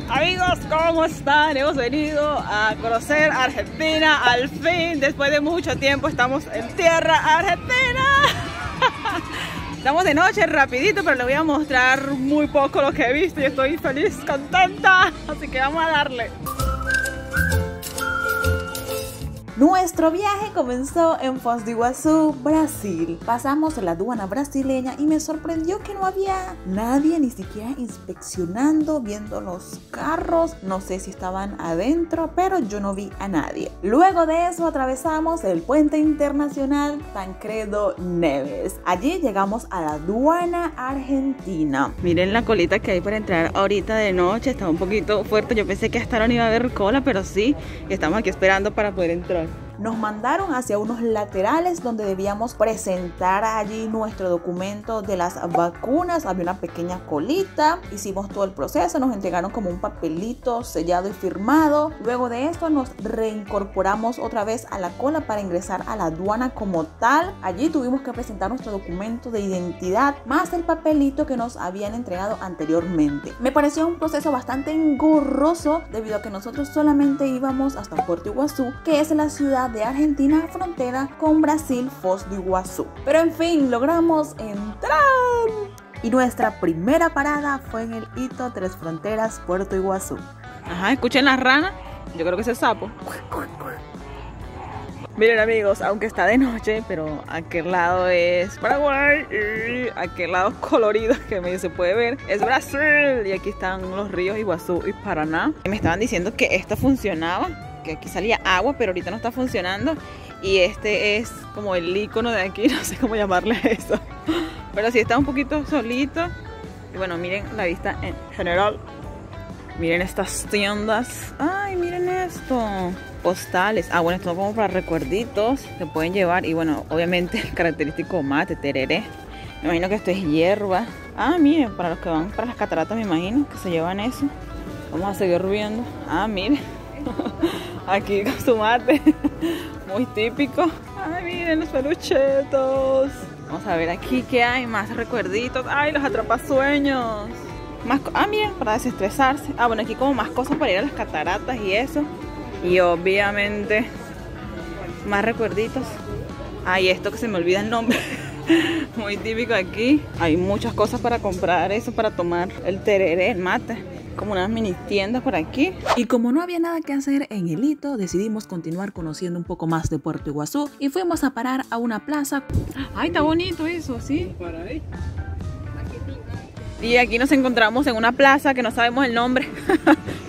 Amigos, ¿cómo están? Hemos venido a conocer Argentina al fin. Después de mucho tiempo estamos en tierra argentina. Estamos de noche rapidito, pero les voy a mostrar muy poco lo que he visto y estoy feliz, contenta. Así que vamos a darle. Nuestro viaje comenzó en Foz do Iguazú, Brasil. Pasamos la aduana brasileña y me sorprendió que no había nadie ni siquiera inspeccionando, viendo los carros. No sé si estaban adentro, pero yo no vi a nadie. Luego de eso atravesamos el puente internacional Tancredo Neves. Allí llegamos a la aduana argentina. Miren la colita que hay para entrar ahorita de noche. Está un poquito fuerte. Yo pensé que hasta ahora no iba a haber cola, pero sí. Y estamos aquí esperando para poder entrar. Nos mandaron hacia unos laterales donde debíamos presentar allí nuestro documento de las vacunas. Había una pequeña colita, hicimos todo el proceso, nos entregaron como un papelito sellado y firmado. Luego de esto nos reincorporamos otra vez a la cola para ingresar a la aduana como tal. Allí tuvimos que presentar nuestro documento de identidad más el papelito que nos habían entregado anteriormente. Me pareció un proceso bastante engorroso debido a que nosotros solamente íbamos hasta Puerto Iguazú, que es la ciudad de Argentina, frontera con Brasil, Foz do Iguazú. Pero en fin, logramos entrar. Y nuestra primera parada fue en el hito Tres Fronteras, Puerto Iguazú. Ajá, escuchen las ranas. Yo creo que ese es sapo. Miren amigos, aunque está de noche, pero aquel lado es Paraguay y aquel lado colorido que medio se puede ver es Brasil. Y aquí están los ríos Iguazú y Paraná. Me estaban diciendo que esto funcionaba, que aquí salía agua, pero ahorita no está funcionando. Y este es como el icono de aquí, no sé cómo llamarle a eso. Pero sí está un poquito solito. Y bueno, miren la vista en general. Miren estas tiendas. Ay, miren esto. Postales. Ah, bueno, esto como para recuerditos. Se pueden llevar. Y bueno, obviamente el característico mate, tereré. Me imagino que esto es hierba. Ah, miren, para los que van para las cataratas me imagino que se llevan eso. Vamos a seguir viendo. Ah, miren. Aquí con su mate. Muy típico. Ay, miren los peluchetos. Vamos a ver aquí qué hay. Más recuerditos. Ay, los atrapasueños. Más, miren, para desestresarse. Ah, bueno, aquí como más cosas para ir a las cataratas y eso. Y obviamente más recuerditos. Ay, esto que se me olvida el nombre. Muy típico aquí. Hay muchas cosas para comprar eso, para tomar el tereré, el mate. Como unas mini tiendas por aquí. Y como no había nada que hacer en el hito, decidimos continuar conociendo un poco más de Puerto Iguazú y fuimos a parar a una plaza. Ay, está bonito eso, ¿sí? Y aquí nos encontramos en una plaza que no sabemos el nombre,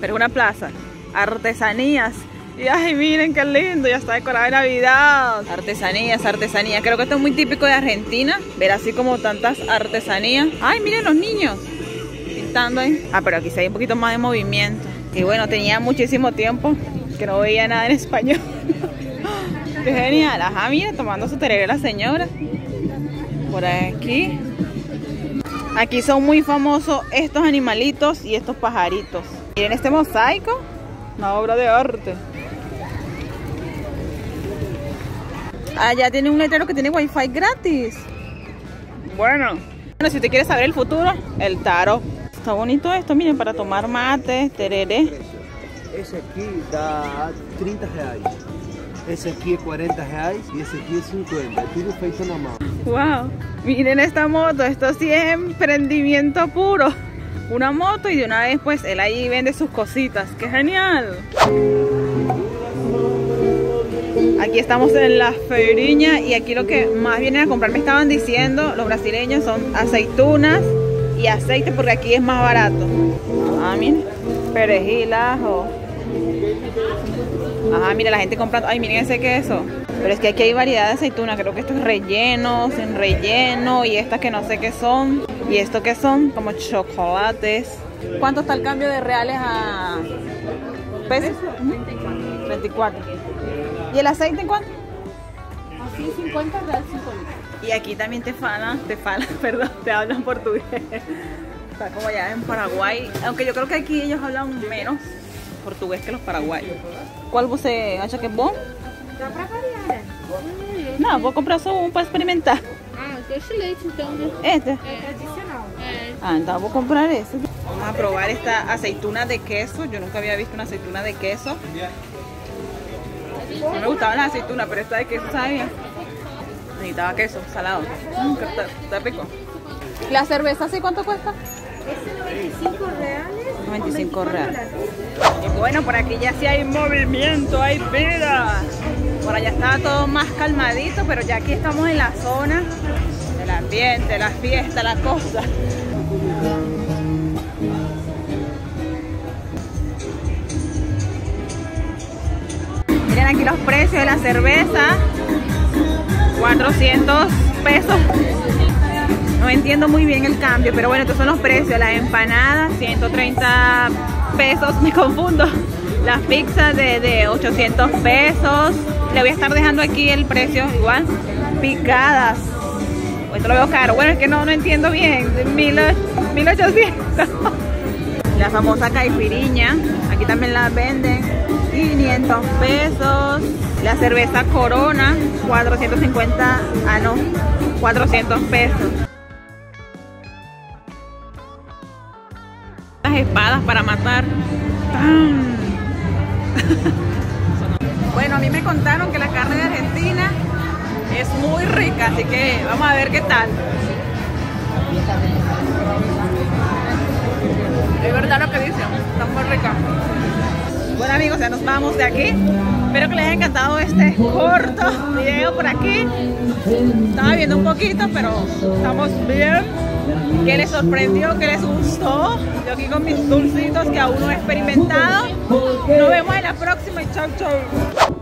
pero es una plaza. Artesanías. Y ay, miren qué lindo, ya está decorada de Navidad. Artesanías, artesanías. Creo que esto es muy típico de Argentina, ver así como tantas artesanías. Ay, miren los niños pintando ahí. Ah, pero aquí sí hay un poquito más de movimiento. Y bueno, tenía muchísimo tiempo que no veía nada en español. Qué genial. Ajá, mira, tomando su tereré la señora. Por aquí. Aquí son muy famosos estos animalitos y estos pajaritos. Miren este mosaico, una obra de arte. Allá tiene un letrero que tiene wifi gratis. Bueno, si usted quiere saber el futuro, el tarot. Está bonito esto, miren, para tomar mate, tereré. Ese aquí da 30 reais. Ese aquí es 40 reais y ese aquí es 50. Tudo feito na mão. Wow, miren esta moto, esto sí es emprendimiento puro. Una moto y de una vez pues él ahí vende sus cositas. ¡Qué genial! Aquí estamos en la feiriña y aquí lo que más vienen a comprar, me estaban diciendo los brasileños, son aceitunas y aceite porque aquí es más barato. Ah, miren, perejil, ajo. Ajá, mira la gente comprando. Ay, miren ese queso. Pero es que aquí hay variedad de aceituna. Creo que esto es relleno, sin relleno. Y estas que no sé qué son. Y esto que son como chocolates. ¿Cuánto está el cambio de reales a pesos? 34. ¿Y el aceite en cuánto? Así 50 reales 5 litros. Y aquí también perdón, te hablan portugués. Está como allá en Paraguay. Aunque yo creo que aquí ellos hablan menos portugués que los paraguayos. ¿Cuál você acha que é bom? Dá pra variar, né? Não, vou comprar só um para experimentar. Ah, deixa o leite então, né? Este? É tradicional. É. Ah, entonces voy a comprar eso. Vamos a probar esta aceituna de queso. Yo nunca había visto una aceituna de queso. No me gustaban las aceitunas, pero esta de queso sabe bien. Necesitaba queso, salado. Está rico. ¿La cerveza así cuánto cuesta? Es 95 reales. 95 reales. Y bueno, por aquí ya sí hay movimiento, hay vida. Por allá estaba todo más calmadito, pero ya aquí estamos en la zona del ambiente, la fiesta, la cosa. Miren aquí los precios de la cerveza. 400 pesos. No entiendo muy bien el cambio, pero bueno, estos son los precios. Las empanadas, 130 pesos, me confundo. Las pizzas de 800 pesos. Le voy a estar dejando aquí el precio igual. Picadas. Esto lo veo caro. Bueno, es que no entiendo bien. 1800. La famosa caipiriña. Aquí también la venden. 500 pesos. La cerveza Corona, 450. Ah, no. 400 pesos. Las espadas para matar. Bueno, a mí me contaron que la carne de Argentina es muy rica, así que vamos a ver qué tal. Es verdad lo que dicen, está muy rica. Bueno amigos, ya nos vamos de aquí. Espero que les haya encantado este corto video por aquí. Estaba viendo un poquito, pero estamos bien. ¿Qué les sorprendió? ¿Qué les gustó? Yo aquí con mis dulcitos que aún no he experimentado. Nos vemos en la próxima y chau chau.